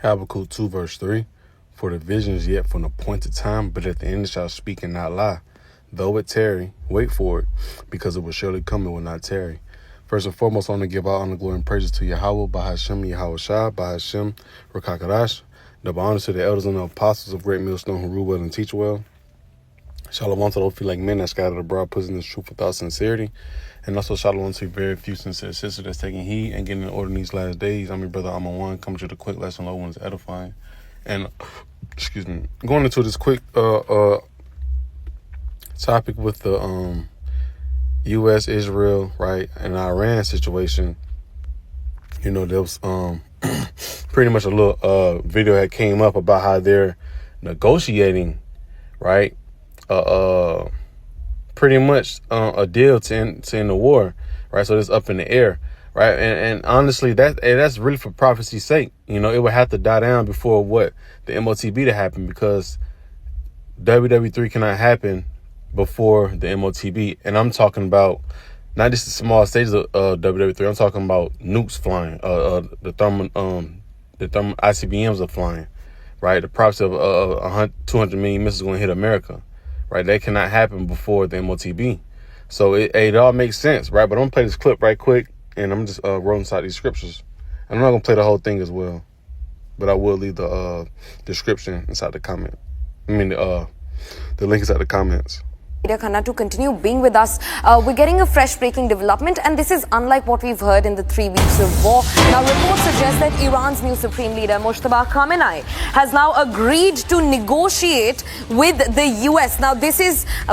Habakkuk 2 verse 3. For the vision is yet for an appointed time, but at the end it shall speak and not lie. Though it tarry, wait for it, because it will surely come and will not tarry. First and foremost, I want to give all honor, glory, and praises to YAHAWAH, BAHASHAM, YAHAWASHI, BAHASHAM, RAWCHAA, QADASH. Double honor to the elders and the apostles of Great Millstone who rule well and teach well. Shalom to those feel like men that scattered abroad, pushing this truth without sincerity. And also shalom to very few sincere sisters that's taking heed and getting in order in these last days. I'm your brother, I'm on one. Coming to the quick lesson, low one is edifying. And, going into this quick topic with the U.S., Israel, right, and Iran situation. You know, there was pretty much a little video that came up about how they're negotiating, right, pretty much a deal to end the war, right? So it's up in the air, right? And honestly, that's really for prophecy's sake. You know, it would have to die down before what the MOTB to happen, because WW3 cannot happen before the MOTB. And I'm talking about not just the small stages of WW3. I'm talking about nukes flying, the thermal ICBMs are flying, right? The prophecy of 200 million missiles going to hit America. Right, that cannot happen before the MOTB. So it all makes sense, right? But I'm gonna play this clip right quick, and I'm just rolling inside these scriptures. And I'm not gonna play the whole thing as well, but I will leave the description inside the comment. I mean the link is at the comments. Khanna to continue being with us. We're getting a fresh breaking development, and this is unlike what we've heard in the 3 weeks of war. Now, reports suggest that Iran's new supreme leader, Mujtaba Khamenei, has now agreed to negotiate with the US. Now,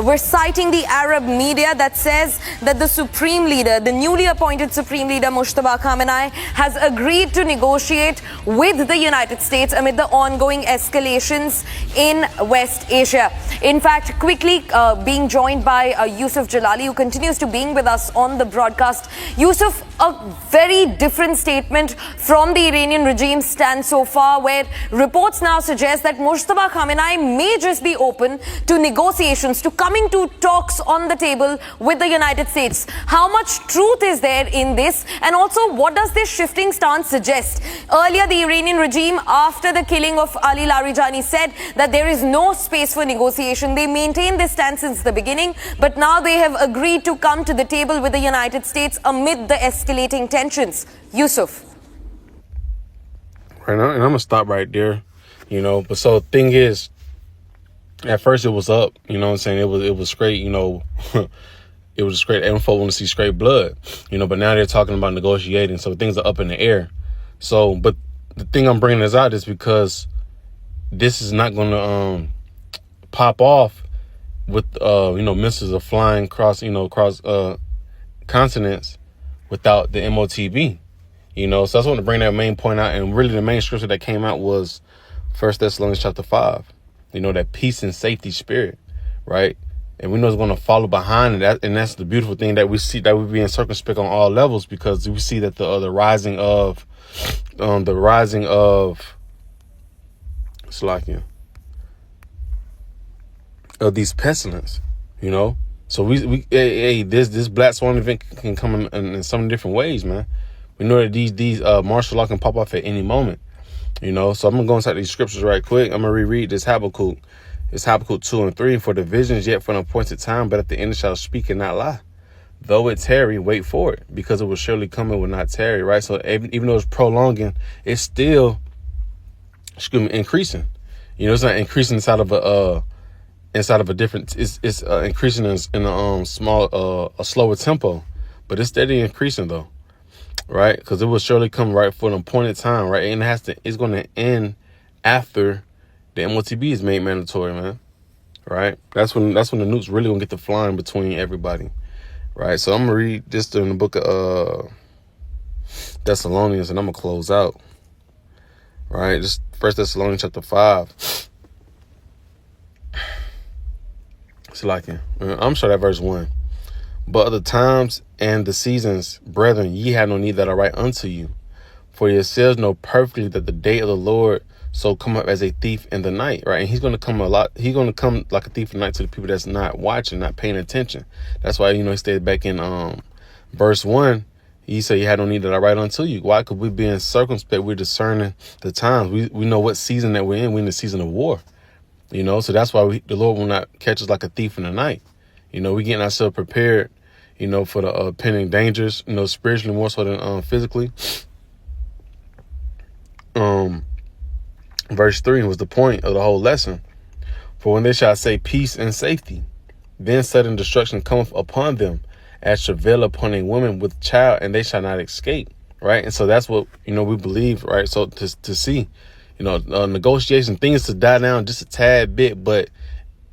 we're citing the Arab media that says that the supreme leader, the newly appointed supreme leader, Mujtaba Khamenei, has agreed to negotiate with the United States amid the ongoing escalations in West Asia. In fact, quickly being joined by Yusuf Jalali, who continues to being with us on the broadcast. Yusuf, a very different statement from the Iranian regime stands so far, where reports now suggest that Mujtaba Khamenei may just be open to negotiations, to coming to talks on the table with the United States. How much truth is there in this? And also, what does this shifting stance suggest? Earlier, the Iranian regime, after the killing of Ali Larijani, said that there is no space for negotiation. They maintained this stance since the beginning, but now they have agreed to come to the table with the United States amid the escalating tensions. Yusuf. Right now, and I'm gonna stop right there, you know. But so the thing is, at first it was up, you know what I'm saying? It was straight, you know, it was straight. Everyone want to see straight blood, you know. But now they're talking about negotiating, so things are up in the air. So, but the thing I'm bringing this out is because this is not gonna pop off with you know, missiles are flying across continents without the MOTB, you know. So I just want to bring that main point out. And really the main scripture that came out was 1 Thessalonians chapter 5, you know, that peace and safety spirit, right? And we know it's going to follow behind that, and that's the beautiful thing that we see, that we're being circumspect on all levels, because we see that the rising of Slakia, of these pestilence, you know. So this black swan event can come in some different ways, man. We know that these martial law can pop off at any moment, you know. So I'm gonna go inside these scriptures right quick. I'm gonna reread this Habakkuk. It's Habakkuk 2 and 3. For the vision is yet for an appointed time, but at the end it shall speak and not lie. Though it tarry, wait for it, because it will surely come and will not tarry. Right. So even though it's prolonging, it's still increasing. You know, it's not increasing inside of a different, it's increasing in a slower tempo, but it's steady increasing though, right? Because it will surely come right for an appointed time, right? And it's going to end after the MOTB is made mandatory, man. Right? That's when the nukes really gonna get to flying between everybody, right? So I'm gonna read this in the book of Thessalonians, and I'm gonna close out. Right? Just 1 Thessalonians chapter 5. It's like, I'm sure that verse 1. But other times and the seasons, brethren, ye have no need that I write unto you. For yourselves know perfectly that the day of the Lord so come up as a thief in the night, right? And he's going to come like a thief in the night to the people that's not watching, not paying attention. That's why, you know, he stayed back in verse 1. He said, "You had no need that I write unto you." Why? Because we being circumspect. We're discerning the times. We know what season that we're in. We're in the season of war. So that's why the Lord will not catch us like a thief in the night. We getting ourselves prepared, for the pending dangers, spiritually more so than physically. Verse 3 was the point of the whole lesson. For when they shall say peace and safety, then sudden destruction cometh upon them, as travail upon a woman with child, and they shall not escape. Right. And so that's what, we believe. Right. So to see, negotiation, things to die down just a tad bit, but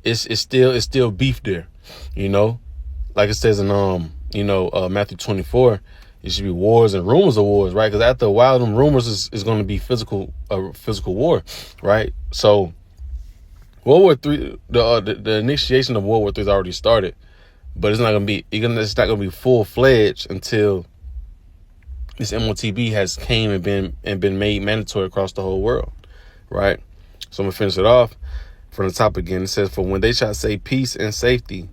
it's still beef there. Like it says in, Matthew 24, it should be wars and rumors of wars. Right. Because after a while, them rumors is going to be physical war. Right. So World War III, the initiation of World War III has already started, but it's not going to be full fledged until this MOTB has came and been made mandatory across the whole world, right? So I'm gonna finish it off from the top again. It says, "For when they shall say peace and safety,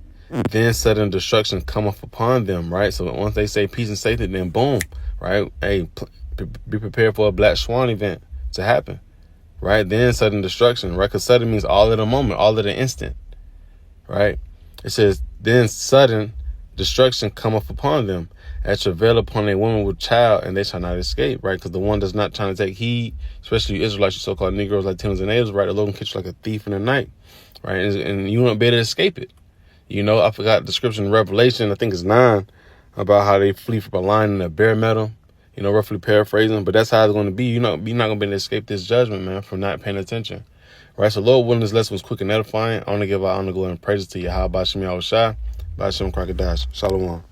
then sudden destruction cometh upon them," right? So once they say peace and safety, then boom, right? Hey, be prepared for a black swan event to happen. Right? Then sudden destruction, right? Because sudden means all at a moment, all at an instant, right? It says, then sudden destruction cometh upon them, as travail upon a woman with child, and they shall not escape, right? Because the one that's not trying to take heed, especially Israelites, you so-called Negroes, Latinos, and natives, right? The Lord can catch you like a thief in the night, right? And you won't be able to escape it. I forgot the scripture in Revelation, I think it's 9, about how they flee from a lion and a bear metal. Roughly paraphrasing, but that's how it's going to be. You're not going to be able to escape this judgment, man, from not paying attention. Right? So, Lord willing, this lesson was quick and edifying. I want to give our honor, glory, and praises to YAHAWASHI, YAHAWASHI, BAHASHAM, QADASH. Shalom.